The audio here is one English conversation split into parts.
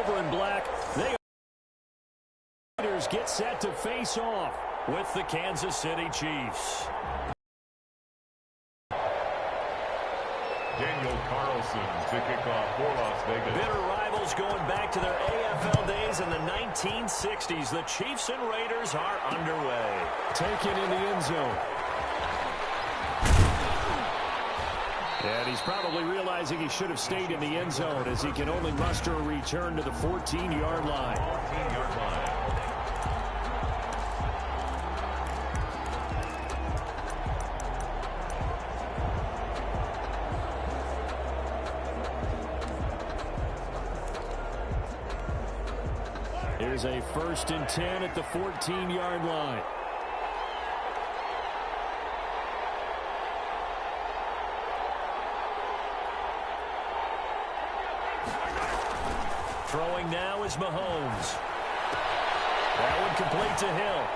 silver and black. They get set to face off with the Kansas City Chiefs. Daniel Carlson to kick off for Las Vegas. Bitter rivals going back to their AFL days in the 1960s. The Chiefs and Raiders are underway. Taken in the end zone. And he's probably realizing he should have stayed in the end zone as he can only muster a return to the 14-yard line. 14-yard line. Here's a 1st and 10 at the 14-yard line. Throwing now is Mahomes. That one complete to Hill.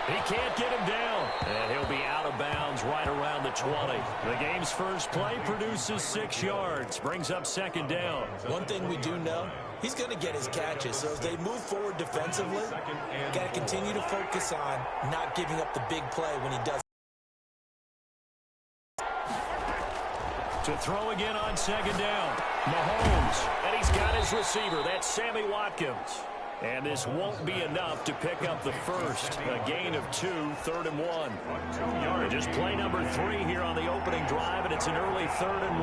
He can't get him down. And he'll be out of bounds right around the 20. The game's first play produces 6 yards. Brings up 2nd down. One thing we do know, he's going to get his catches. So as they move forward defensively, got to continue to focus on not giving up the big play when he does. To throw again on 2nd down. Mahomes. And he's got his receiver. That's Sammy Watkins. And this won't be enough to pick up the first. A gain of 2, 3rd and 1. Just play number 3 here on the opening drive, and it's an early 3rd and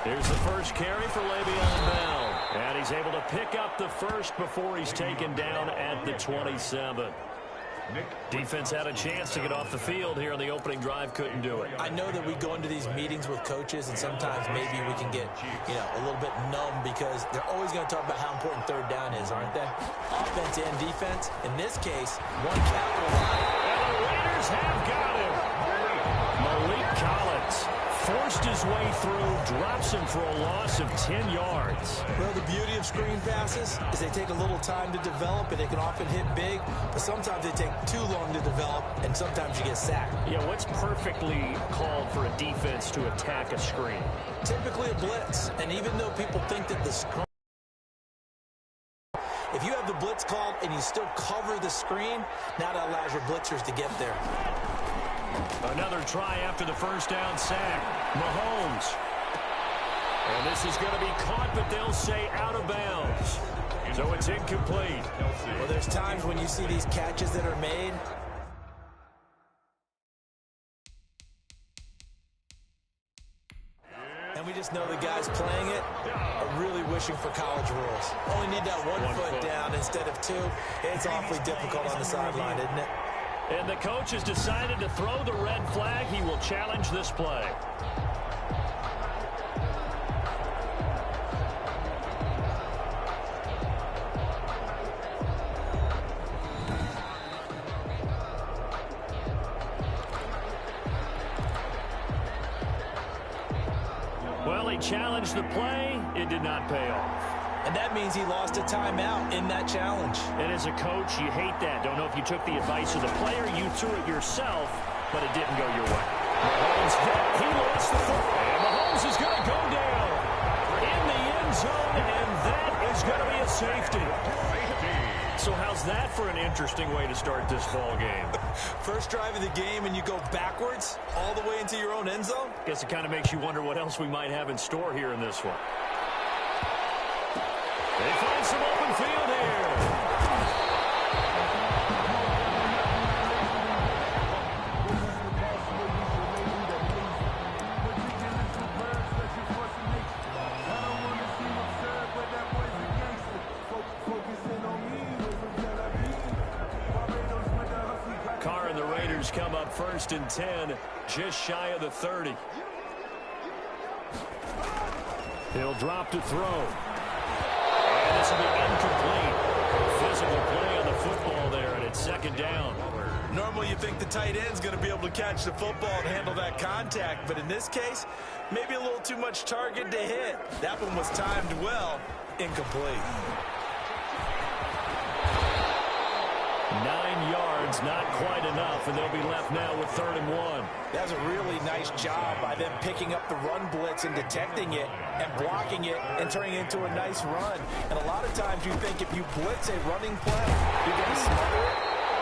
1. Here's the first carry for Le'Veon Bell. And he's able to pick up the first before he's taken down at the 27. Defense had a chance to get off the field here on the opening drive, couldn't do it. I know that we go into these meetings with coaches, and sometimes maybe we can get, a little bit numb because they're always going to talk about how important 3rd down is, aren't they? Offense and defense. In this case, one capital line. And the Raiders have got him. Malik Collins forced his way through, drops him for a loss of 10 yards. Well, the beauty of screen passes is they take a little time to develop, and they can often hit big, but sometimes they take too long to develop, and sometimes you get sacked. Yeah, what's perfectly called for a defense to attack a screen? Typically a blitz, and even though people think that the screen, if you have the blitz called and you still cover the screen, now that allows your blitzers to get there. Another try after the 1st down sack. Mahomes. And this is going to be caught, but they'll say out of bounds. So it's incomplete. Well, there's times when you see these catches that are made. And we just know the guys playing it are really wishing for college rules. Only need that one foot down instead of 2. It's awfully difficult on the sideline, isn't it? And the coach has decided to throw the red flag. He will challenge this play. Well, he challenged the play. It did not pay off. And that means he lost a timeout in that challenge. And as a coach, you hate that. Don't know if you took the advice of the player, you threw it yourself, but it didn't go your way. Mahomes hit. He lost the football. And Mahomes is going to go down in the end zone, and that is going to be a safety. So how's that for an interesting way to start this ball game? First drive of the game, and you go backwards all the way into your own end zone? Guess it kind of makes you wonder what else we might have in store here in this one. They find some open field here. Carr and the Raiders come up 1st and 10, just shy of the 30. He'll drop to throw. This will be incomplete. Physical play on the football there, and it's 2nd down. Normally you think the tight end's going to be able to catch the football and handle that contact, but in this case, maybe a little too much target to hit. That one was timed well, incomplete. 9 yards, not quite enough, and they'll be left now with 3rd and 1. That was a really nice job by them picking up the run blitz and detecting it and blocking it and turning it into a nice run. And a lot of times you think if you blitz a running play, you're going to smother it.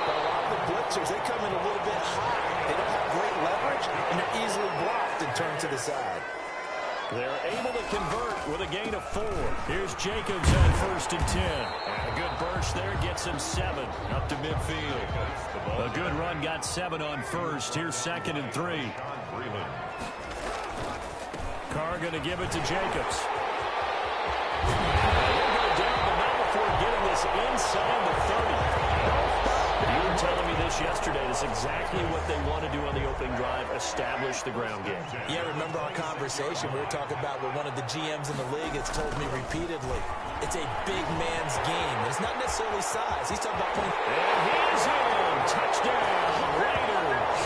But a lot of the blitzers, they come in a little bit high. They don't have great leverage, and they're easily blocked and turned to the side. They're able to convert with a gain of 4. Here's Jacobs on 1st and 10. And a good burst there gets him 7 up to midfield. A good run got 7 on 1st. Here's 2nd and 3. Carr going to give it to Jacobs. He'll go down, but not before getting this inside the 30. You were telling me this yesterday. That's exactly what they want to do on the opening drive, establish the ground game. Yeah, remember our conversation? We were talking about what one of the GMs in the league has told me repeatedly. It's a big man's game. It's not necessarily size. He's talking about playing. And he's in. Touchdown, Raiders.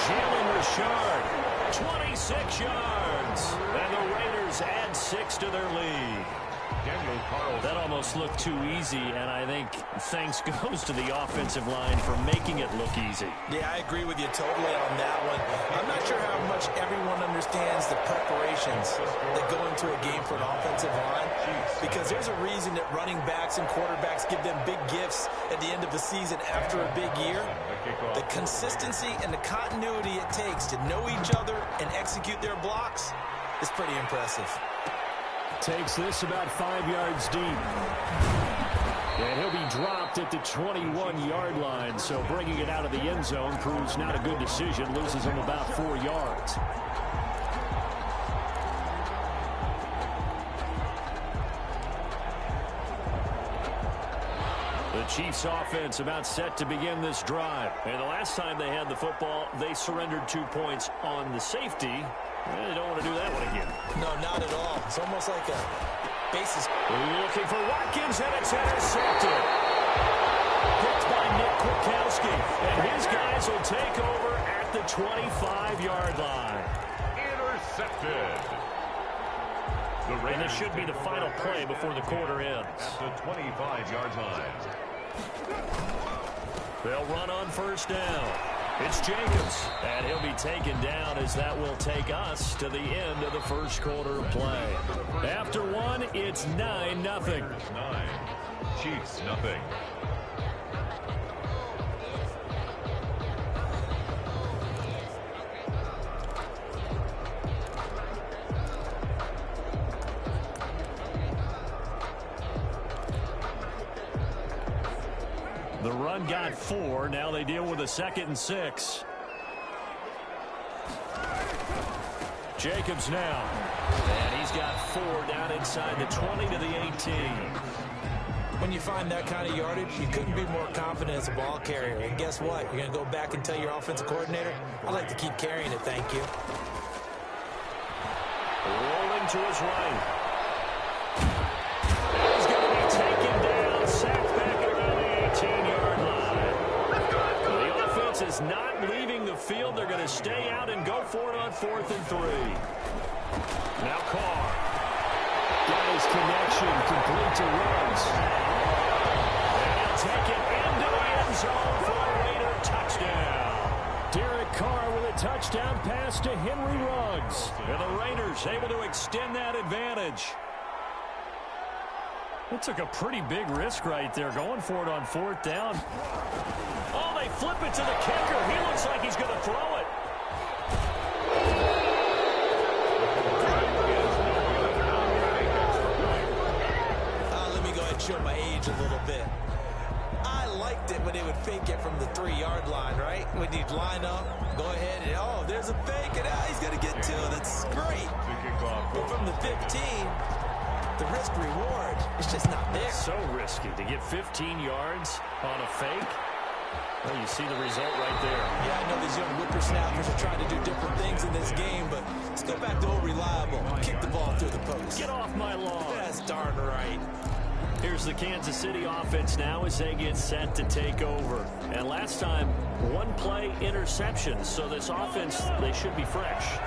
Jalen Richard, 26 yards. And the Raiders add 6 to their lead. That almost looked too easy, and I think thanks goes to the offensive line for making it look easy. Yeah, I agree with you totally on that one. I'm not sure how much everyone understands the preparations that go into a game for an offensive line, because there's a reason that running backs and quarterbacks give them big gifts at the end of the season after a big year. The consistency and the continuity it takes to know each other and execute their blocks is pretty impressive. Takes this about 5 yards deep. And he'll be dropped at the 21-yard line, so bringing it out of the end zone proves not a good decision. Loses him about 4 yards. The Chiefs offense about set to begin this drive. And the last time they had the football, they surrendered 2 points on the safety. They don't want to do that one again. No, not at all. It's almost like a basis. Looking for Watkins, and it's intercepted. Picked by Nick Kwiatkowski. And his guys will take over at the 25-yard line. Intercepted. And this should be the final play before the quarter ends. At the 25-yard line. They'll run on 1st down. It's Jacobs, and he'll be taken down as that will take us to the end of the first quarter of play. After 1, it's 9-0. 9. Chiefs, nothing. The run got 4. Now they deal with a 2nd and 6. Jacobs now. And he's got 4 down inside the 20 to the 18. When you find that kind of yardage, you couldn't be more confident as a ball carrier. And guess what? You're going to go back and tell your offensive coordinator, I'd like to keep carrying it, thank you. Rolling to his right. He's going to be taken down, sacked back around the 18-yard line. The offense is not leaving the field. They're going to stay out and go for it on 4th and 3. Now Carr. Got his connection, complete to Ruggs. And he'll take it into the end zone for a Raider touchdown. Derek Carr with a touchdown pass to Henry Ruggs. And the Raiders able to extend that advantage. It took a pretty big risk right there, going for it on 4th down. Oh, they flip it to the kicker. He looks like he's going to throw it. Let me go ahead and show my age a little bit. I liked it when they would fake it from the 3-yard line, right? When you'd line up, go ahead, and oh, there's a fake, and he's going to get 2. That's great. But from the 15, the risk-reward is just not there. So risky to get 15 yards on a fake. Well, you see the result right there. Yeah, I know these young whippersnappers are trying to do different things in this game, but let's go back to old reliable. Kick the ball through the post. Get off my lawn. That's darn right. Here's the Kansas City offense now as they get set to take over. And last time, one-play interceptions. So this offense, they should be fresh.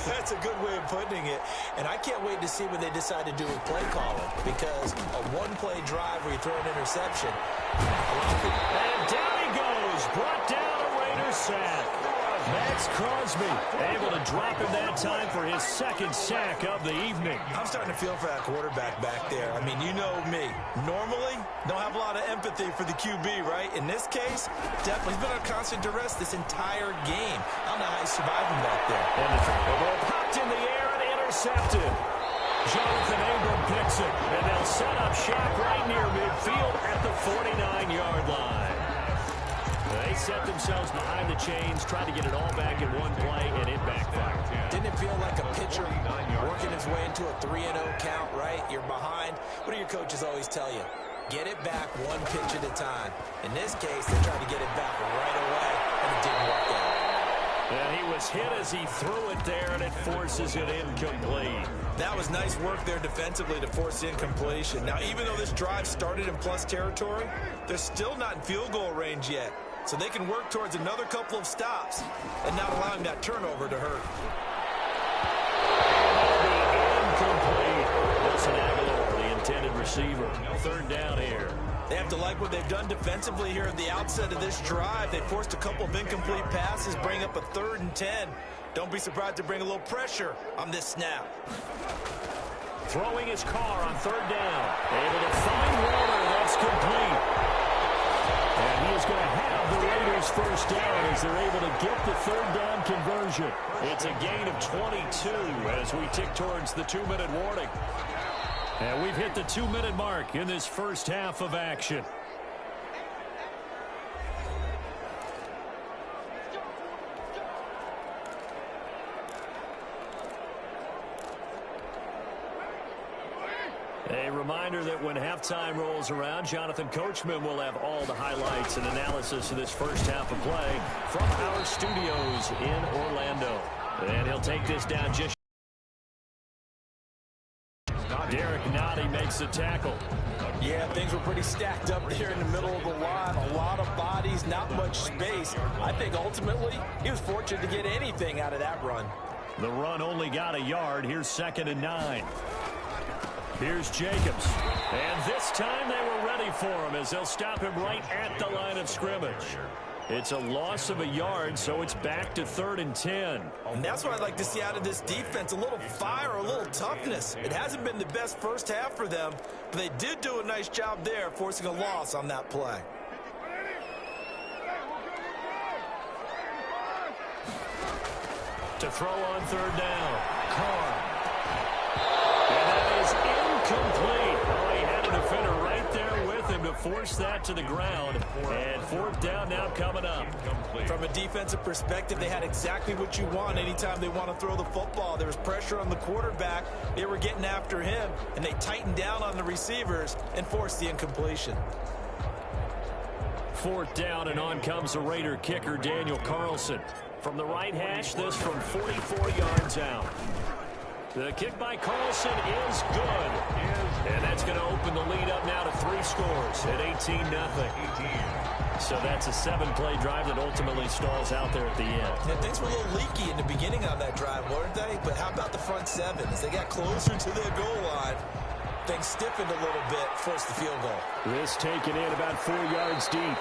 That's a good way of putting it. And I can't wait to see what they decide to do with play calling, because a one-play drive where you throw an interception. And down he goes. Brought down a Raiders sack. Max Crosby able to drop him that time for his second sack of the evening. I'm starting to feel for that quarterback back there. I mean, you know me. Normally, don't have a lot of empathy for the QB, right? In this case, definitely he's been on constant duress this entire game. I don't know how he's surviving back there. And the ball popped in the air and intercepted. Jonathan Abram picks it, and they'll set up shop right near midfield at the 49-yard line. They set themselves behind the chains, tried to get it all back in one play, and it backfired. Didn't it feel like a pitcher working his way into a 3-0 count, right? You're behind. What do your coaches always tell you? Get it back one pitch at a time. In this case, they tried to get it back right away, and it didn't work out. And he was hit as he threw it there, and it forces it incomplete. That was nice work there defensively to force incompletion. Now, even though this drive started in plus territory, they're still not in field goal range yet. So they can work towards another couple of stops and not allowing that turnover to hurt. Incomplete. Wilson Aguilar, the intended receiver. Third down here. They have to like what they've done defensively here at the outset of this drive. They forced a couple of incomplete passes, bring up a 3rd and 10. Don't be surprised to bring a little pressure on this snap. Throwing his car on 3rd down. Able to find Warner. That's complete. And he is going to have the Raiders first down as they're able to get the 3rd down conversion. It's a gain of 22 as we tick towards the 2-minute warning. And we've hit the 2-minute mark in this first half of action. A reminder that when halftime rolls around, Jonathan Coachman will have all the highlights and analysis of this first half of play from our studios in Orlando. And he'll take this down just. Derek Nottie makes the tackle. Yeah, things were pretty stacked up there in the middle of the line. A lot of bodies, not much space. I think ultimately he was fortunate to get anything out of that run. The run only got a yard. Here's 2nd and 9. Here's Jacobs. And this time they were ready for him as they'll stop him right at the line of scrimmage. It's a loss of a yard, so it's back to 3rd and 10. And that's what I'd like to see out of this defense, a little fire, a little toughness. It hasn't been the best first half for them, but they did do a nice job there, forcing a loss on that play. To throw on 3rd down. Carr. And that is incomplete. Oh, he had a defender right there with him to force that to the ground. And 4th down now coming up. From a defensive perspective, they had exactly what you want anytime they want to throw the football. There was pressure on the quarterback. They were getting after him, and they tightened down on the receivers and forced the incompletion. 4th down, and on comes the Raider kicker, Daniel Carlson. From the right hash, this from 44 yards out. The kick by Carlson is good. And that's going to open the lead up now to 3 scores at 18-0. So that's a 7-play drive that ultimately stalls out there at the end. Yeah, things were a little leaky in the beginning on that drive, weren't they? But how about the front 7? As they got closer to their goal line, things stiffened a little bit, forced the field goal. This taken in about 4 yards deep.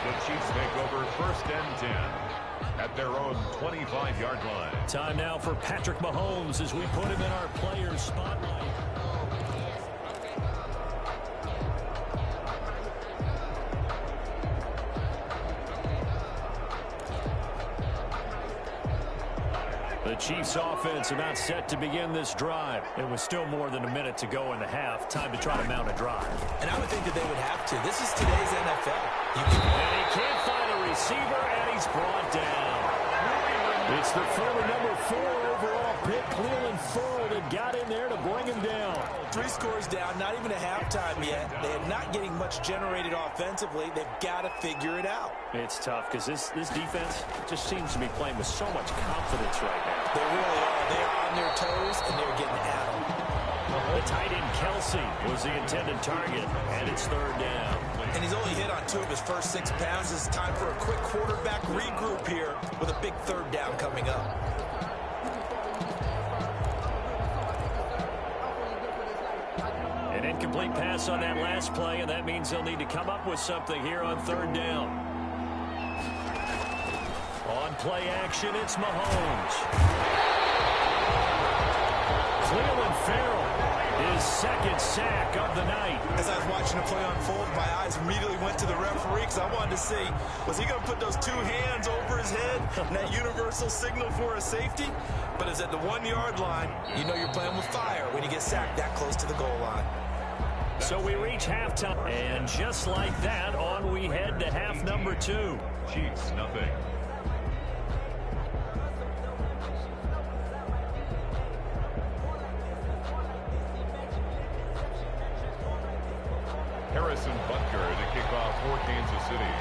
The Chiefs take over 1st and 10 at their own 25-yard line. Time now for Patrick Mahomes as we put him in our players' spotlight. The Chiefs offense about set to begin this drive. It was still more than a minute to go in the half. Time to try to mount a drive. And I would think that they would have to. This is today's NFL. And he can't find a receiver, and he's brought down. It's the former number 4 overall pick, Cleveland Furl, that got in there to bring him down. 3 scores down, not even a halftime yet. They are not getting much generated offensively. They've got to figure it out. It's tough because this defense just seems to be playing with so much confidence right now. They really are. They are on their toes, and they're getting at them. The tight end Kelsey was the intended target, and it's 3rd down. And he's only hit on 2 of his first 6 passes. Time for a quick quarterback regroup here with a big 3rd down coming up. An incomplete pass on that last play, and that means they'll need to come up with something here on 3rd down. On play action, it's Mahomes. Cleveland Farrell, his 2nd sack of the night. As I was watching the play unfold, my eyes immediately went to the referee because I wanted to see, was he going to put those 2 hands over his head and that universal signal for a safety? But it's at the 1-yard line. You know you're playing with fire when you get sacked that close to the goal line. So we reach halftime, and just like that, on we head to half number 2. Chiefs, nothing. Harrison Butker to kick off for Kansas City.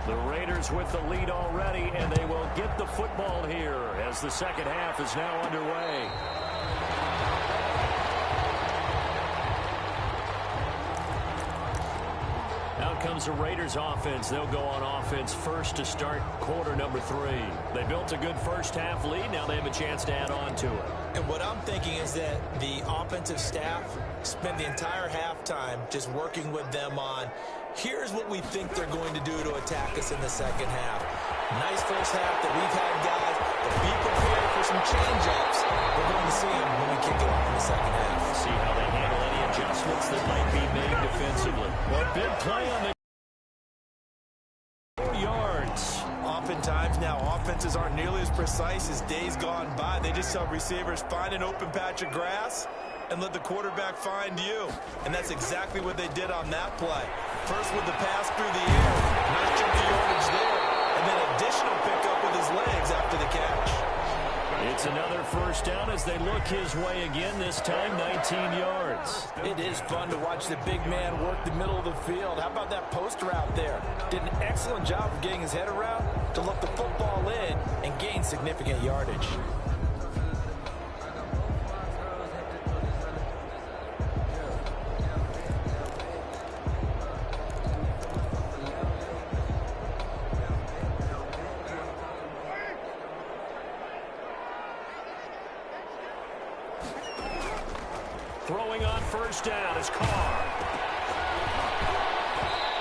The Raiders with the lead already, and they will get the football here as the second half is now underway. Out comes the Raiders offense. They'll go on offense first to start quarter number 3. They built a good first half lead. Now they have a chance to add on to it. And what I'm thinking is that the offensive staff spent the entire halftime just working with them on, here's what we think they're going to do to attack us in the second half. Nice first half that we've had, guys, but be prepared for some change-ups. We're going to see them when we kick it off in the second half. See how they handle any adjustments that might be made defensively. Well, big play on the 4 yards. Oftentimes now, offenses aren't nearly as precise as days gone by. They just tell receivers, find an open patch of grass and let the quarterback find you. And that's exactly what they did on that play. First with the pass through the air, nice chunk of yardage there, and then additional pickup with his legs after the catch. It's another first down as they look his way again, this time 19 yards. It is fun to watch the big man work the middle of the field. How about that post route there? Did an excellent job of getting his head around to look the football in and gain significant yardage. Throwing on first down is Carr.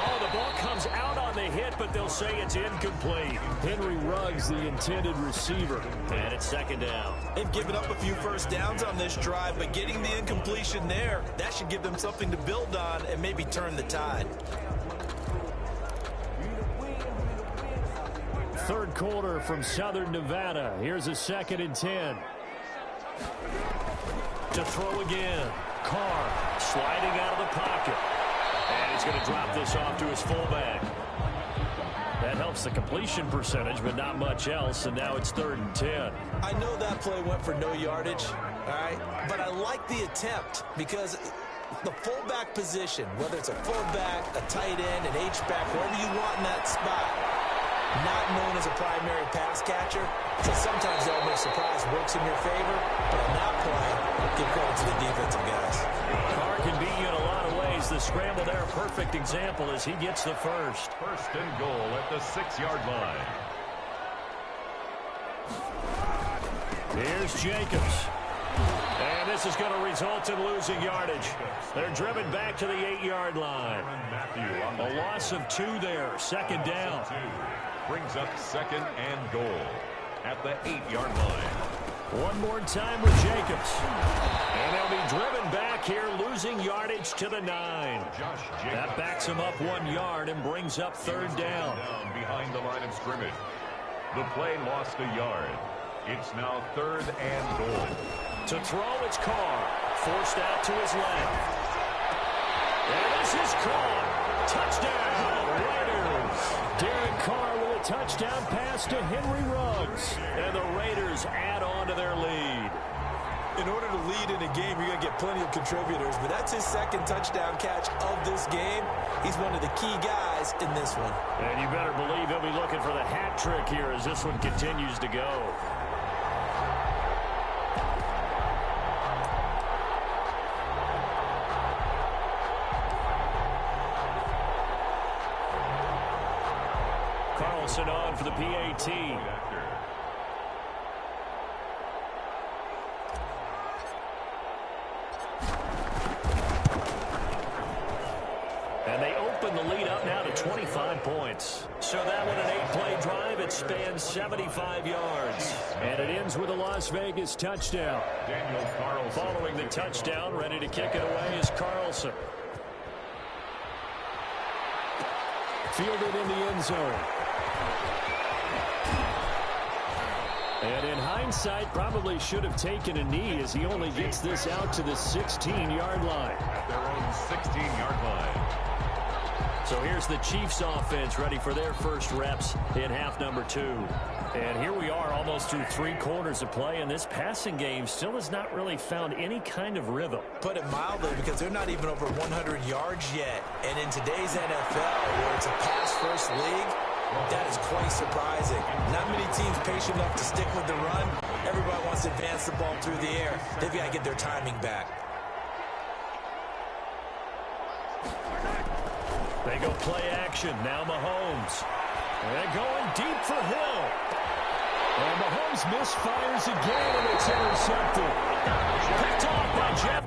Oh, the ball comes out on the hit, but they'll say it's incomplete. Henry Ruggs, the intended receiver. And it's second down. They've given up a few first downs on this drive, but getting the incompletion there, that should give them something to build on and maybe turn the tide. Third quarter from Southern Nevada. Here's a 2nd and 10. To throw again. Carr sliding out of the pocket. And he's going to drop this off to his fullback. That helps the completion percentage, but not much else, and now it's 3rd and 10. I know that play went for no yardage, all right, but I like the attempt because the fullback position, whether it's a fullback, a tight end, an H-back, wherever you want in that spot, not known as a primary pass catcher, so sometimes the element of surprise works in your favor, but on that play, give credit to the defensive guys. Carr can beat you in a lot of ways. The scramble there, a perfect example as he gets the first. First and goal at the 6-yard line. Here's Jacobs. And this is going to result in losing yardage. They're driven back to the 8-yard line. A loss of 2 there. Second down. Brings up 2nd and goal at the 8-yard line. One more time with Jacobs. And they'll be driven back here, losing yardage to the 9. That backs him up 1 yard and brings up third down. Behind the line of scrimmage. The play lost a yard. It's now 3rd and goal. To throw, it's Carr. Forced out to his left. And this is Carr. Touchdown, Raiders. Derek Carr with a touchdown pass to Henry Ruggs. And the Raiders add on to their lead. In order to lead in a game, you're going to get plenty of contributors, but that's his 2nd touchdown catch of this game. He's one of the key guys in this one. And you better believe he'll be looking for the hat trick here as this one continues to go. Carlson on for the PAT. And they open the lead up now to 25 points. So that one an 8-play drive. It spans 75 yards. And it ends with a Las Vegas touchdown. Daniel Carlson. Following the touchdown, ready to kick it away is Carlson. Fielded in the end zone. And in hindsight, probably should have taken a knee as he only gets this out to the 16-yard line. At their own 16-yard line. So here's the Chiefs offense ready for their first reps in half number 2. And here we are almost through 3 quarters of play, and this passing game still has not really found any kind of rhythm. Put it mildly, because they're not even over 100 yards yet. And in today's NFL, where it's a pass-first league, that is quite surprising. Not many teams patient enough to stick with the run. Everybody wants to advance the ball through the air. They've got to get their timing back. They go play action. Now Mahomes. And going deep for Hill. And Mahomes misfires again, and it's intercepted. Picked off by Jeff